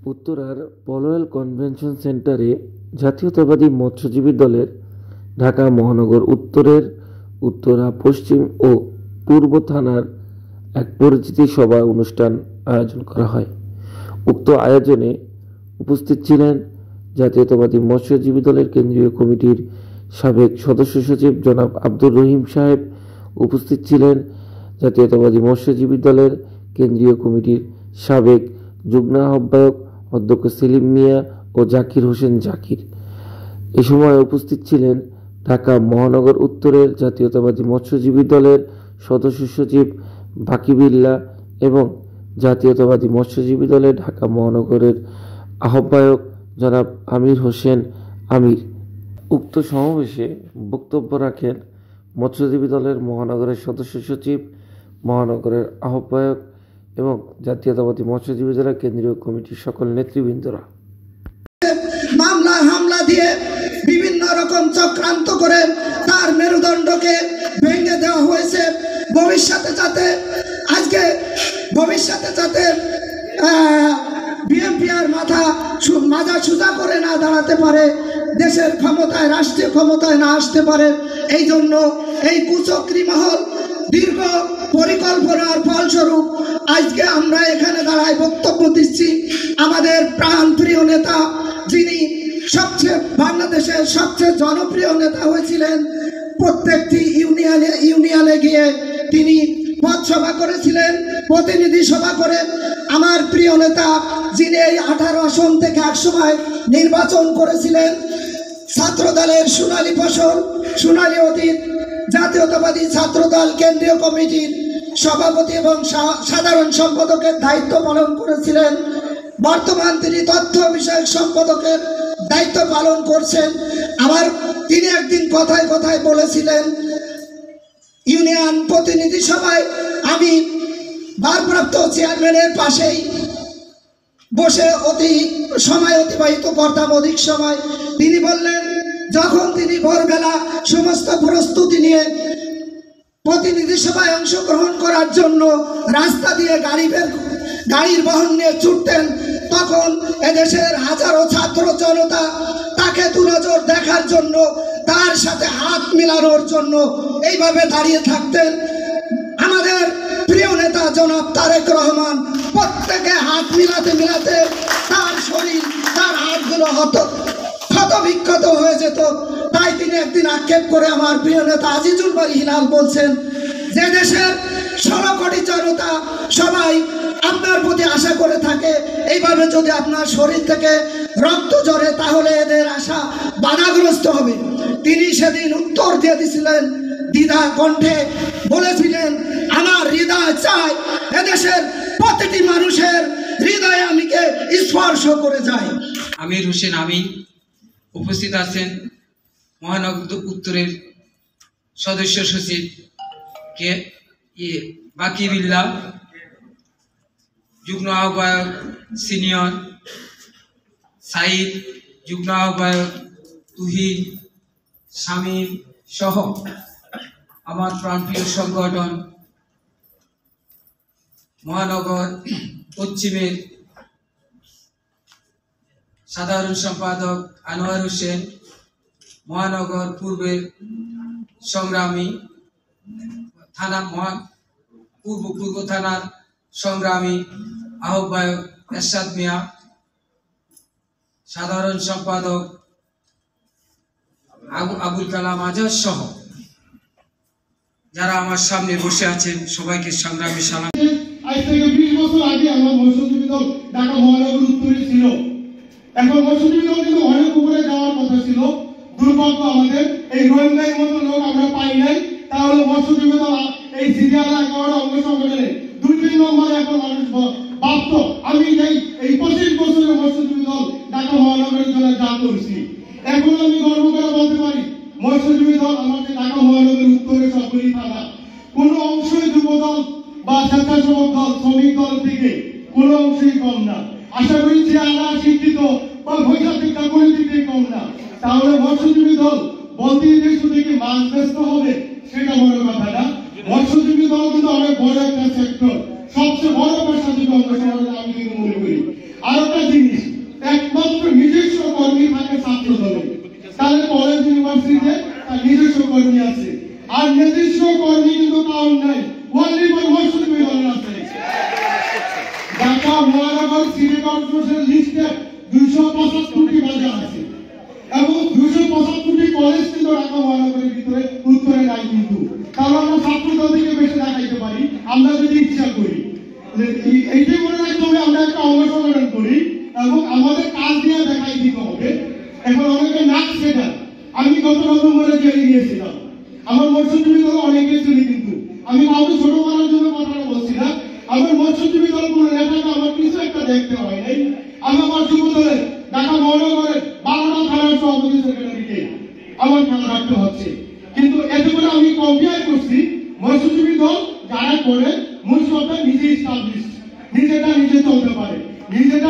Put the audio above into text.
উত্তরার পলোয়াল কনভেনশন সেন্টারে জাতীয়তাবাদী মৎস্যজীবী দলের ঢাকা মহানগর উত্তরের উত্তরা, পশ্চিম ও পূর্ব থানার এক পরিচিতি সভা অনুষ্ঠান আয়োজন করা হয়। উক্ত আয়োজনে উপস্থিত ছিলেন জাতীয়তাবাদী মৎস্যজীবী দলের কেন্দ্রীয় কমিটির সাবেক সদস্য সচিব জনাব আব্দুর রহিম সাহেব। উপস্থিত ছিলেন জাতীয়তাবাদী মৎস্যজীবী দলের কেন্দ্রীয় কমিটির সাবেক যুগ্ম আহ্বায়ক অধ্যক্ষ সেলিম মিয়া ও জাকির হোসেন জাকির। এ সময় উপস্থিত ছিলেন ঢাকা মহানগর উত্তরের জাতীয়তাবাদী মৎস্যজীবী দলের সদস্য সচিব বাকিবিল্লাহ এবং জাতীয়তাবাদী মৎস্যজীবী দলের ঢাকা মহানগরের আহ্বায়ক জনাব আমির হোসেন আমির। উক্ত সমাবেশে বক্তব্য রাখেন মৎস্যজীবী দলের মহানগরের সদস্য সচিব, মহানগরের আহ্বায়ক এবং জাতীয়তাবাদী মৎস্যজীবী দলের কেন্দ্রীয় কমিটির সকল নেতৃবৃন্দরা। মামলা হামলা দিয়ে বিভিন্ন রকম চক্রান্ত করে তার মেরুদণ্ডকে ভেঙে দেওয়া হয়েছে। ভবিষ্যতে যাতে বিএনপি আর মাথা সোজা করে না দাঁড়াতে পারে, দেশের ক্ষমতায়, রাষ্ট্রীয় ক্ষমতায় না আসতে পারে, এই জন্য এই কুচক্রী মহল দীর্ঘ পরিকল্পনার ফলস্বরূপ আজকে আমরা এখানে দাঁড়ায় বক্তব্য দিচ্ছি। আমাদের প্রাণ প্রিয় নেতা, যিনি বাংলাদেশের সবচেয়ে জনপ্রিয় নেতা হয়েছিলেন, প্রত্যেকটি ইউনিয়নে গিয়ে তিনি পথসভা করেছিলেন, প্রতিনিধি সভা করে। আমার প্রিয় নেতা, যিনি এই 18 আসন থেকে একসময় নির্বাচন করেছিলেন, ছাত্রদলের সোনালী ফসল, সোনালী অতীত, জাতীয়তাবাদী ছাত্রদল কেন্দ্রীয় কমিটির সভাপতি এবং সাধারণ সম্পাদকের দায়িত্ব পালন করেছিলেন। বর্তমান তিনি তথ্য বিষয়ক সম্পাদকের দায়িত্ব পালন করছেন। আবার তিনি একদিন কথায় কথায় বলেছিলেন, ইউনিয়ন প্রতিনিধি সভায় আমি ভারপ্রাপ্ত চেয়ারম্যানের পাশেই বসে সময় অতিবাহিত করতাম অধিক সময়। তিনি বললেন, যখন তিনি ভোরবেলা সমস্ত প্রস্তুতি নিয়ে প্রতিনিধি সভায় অংশগ্রহণ করার জন্য রাস্তা দিয়ে গাড়ির বহন নিয়ে ছুটতেন, তখন এদেশের হাজারো ছাত্র জনতা তাকে দুনজর দেখার জন্য, তার সাথে হাত মিলানোর জন্য এইভাবে দাঁড়িয়ে থাকতেন। আমাদের প্রিয় নেতা জনাব তারেক রহমান প্রত্যেকে হাত মিলাতে তার শরীর, তার হাতগুলো ক্ষতবিক্ষত হয়ে যেত। তাই তিনি একদিন আক্ষেপ করে আমার প্রিয় নেতা আজিজুল বারী হিলাল বলছেন যে দেশের 16 কোটি জনতা সবাই আপনার প্রতি আশা করে থাকে, এইভাবে যদি আপনার শরীর থেকে রক্ত ঝরে তাহলে এদের আশা বাধাগ্রস্ত হবে। তিনি সেদিন উত্তর দিয়ে দিয়েছিলেন, দ্বিধা কণ্ঠে বলেছিলেন, আমার হৃদয় চায় এদেশের প্রতিটি মানুষের হৃদয়ে আমিকে স্পর্শ করে যায়। আমির হোসেন আমির উপস্থিত আছেন মহানগর উত্তরের সদস্য সচিব বাকিবিল্লাহ, যুগ্ম আহ্বায়ক সিনিয়র সাইদ, যুগ্ম আহ্বায়ক তুহিন, শামীম সহ আমার প্রাণপ্রিয় সংগঠন মহানগর পশ্চিমের সাধারণ সম্পাদক আনোয়ার হোসেন, মহানগর পূর্বের সংগ্রামী পূর্ব থানার সংগ্রামী আহ্বায়ক এরশাদ মিয়া, সাধারণ সম্পাদক আবুল কালাম আজাদ সহ যারা আমার সামনে বসে আছেন সবাইকে সংগ্রামী সালাম। আজ থেকে 20 বছর আগে আমার মৎস্যজীবী দল ঢাকা মহানগর উত্তরে ছিল। এখন মৎস্যজীবী দল কিন্তু অনেক উপরে যাওয়ার কথা ছিল। দুর্ভাগ্য আমাদের এই রোহিঙ্গার মতো লোক আমরা পাই নাই। তাহলে মৎস্যজীবী দল এই সিরিয়াল 11টা অঙ্গ সংগঠনে 2-3 নম্বরে এখন মানুষ ভাবত। আমি এই 25 বছরের মৎস্যজীবী দল ঢাকা মহানগরের জন্য যা করছি, এখন আমি গর্ব করে বলতে পারি মৎস্যজীবী দল আমাদের ঢাকা মহানগরের উত্তরে সক্রিয় থাকা কোনো অংশই যুবদল বা স্বেচ্ছাসেবক দল, শ্রমিক দল থেকে কোনো অংশই কম না। আশা করি যে আমরা শিক্ষিত বা বৈষয়িক কোনো দিকে কম না। তাহলে মৎস্যজীবী দল বলতে যে শুধু কি মাছ ব্যস্ত হবে সেটা বড় কথা না। মৎস্যজীবী দল কিন্তু অনেক বড় একটা সেক্টর, সবচেয়ে বড় পেশাজীবী অংশ আমি কিন্তু মনে করি। আর একটা জিনিস, ইউনিভার্সিটিতে তার নিজস্ব কর্মী আছে, আর নিজস্ব কর্মী কিন্তু কাউন নাই, ওয়ানলি ফর মৎস্যজীবী দলের আছে। ঢাকা মহানগর সিটি কর্পোরেশন লিস্টে 275টি বাজার আছে এবং 275টি কলেজ কিন্তু ঢাকা মহানগরের ভিতরে উত্তরে নাই। কিন্তু তাহলে আমরা ছাত্রদল থেকে বেশি দেখাইতে পারি আমরা যদি ইচ্ছা করি। এইটাই মনে রাখতে হবে, আমরা একটা অংশগ্রহণ করি এবং আমাদের কাজ দিয়ে দেখাই দিতে হবে। এখন অনেকে নাক সেটা, আমি গত নভেম্বরে জেলে গিয়েছিলাম, আমার মৎস্যজীবী দল অনেকে ছিল, কিন্তু আমি কাউকে ছোট করার জন্য কথাটা বলছি না। আমার মৎস্যজীবী দল কোনো নেতাকে আমার কিছু একটা দেখতে হয় নাই। আমি আমার যুব দলের ঢাকা মহানগরের 12টা থানার সভাপতি সেক্রেটারিকে আমার খেয়াল রাখতে হচ্ছে। কিন্তু এতে করে আমি কম্পেয়ার করছি মৎস্যজীবী দল যারা করে মোস্ট অফ দ্য নিজে এস্টাবলিশ, নিজেটা নিজে চলতে পারে, নিজেটা